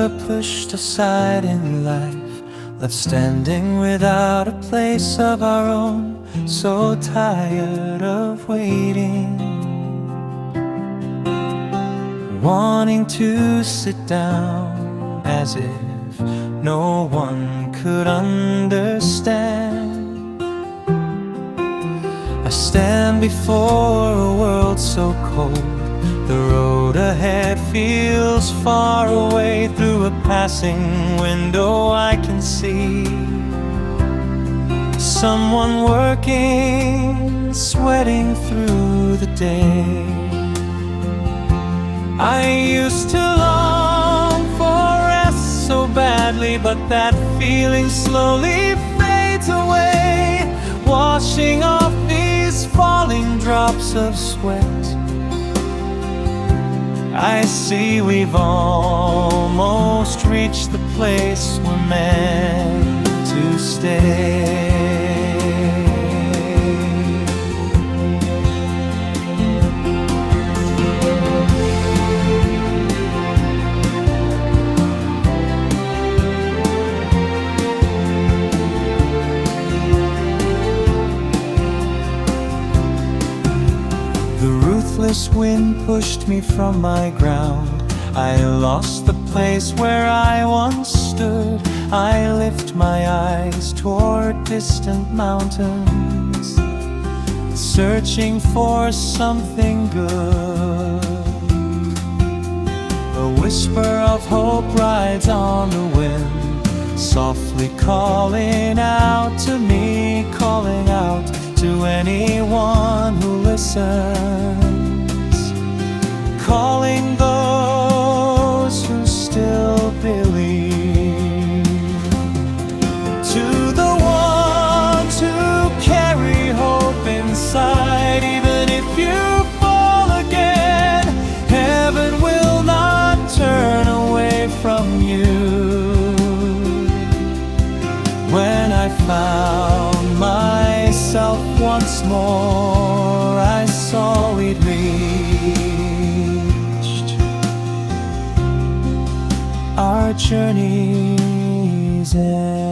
were pushed aside in life, left standing without a place of our own, so tired of waiting, wanting to sit down as if no one could understand. I stand before a world so cold, the road ahead feels far away. Through a passing window I can see someone working, sweating through the day. I used to long for rest so badly, but that feeling slowly fades away, washing off these falling drops of sweat. I see we've almost reached the place we're meant to stay. The ruthless wind pushed me from my ground. I lost the place where I once stood. I lift my eyes toward distant mountains, searching for something good. A whisper of hope rides on the wind, softly calling out to me, calling out to anyone who listens, calling those who still believe. To the ones who carry hope inside, even if you fall again, heaven will not turn away from you. When I found myself once more, I saw we'd reached our journey's end.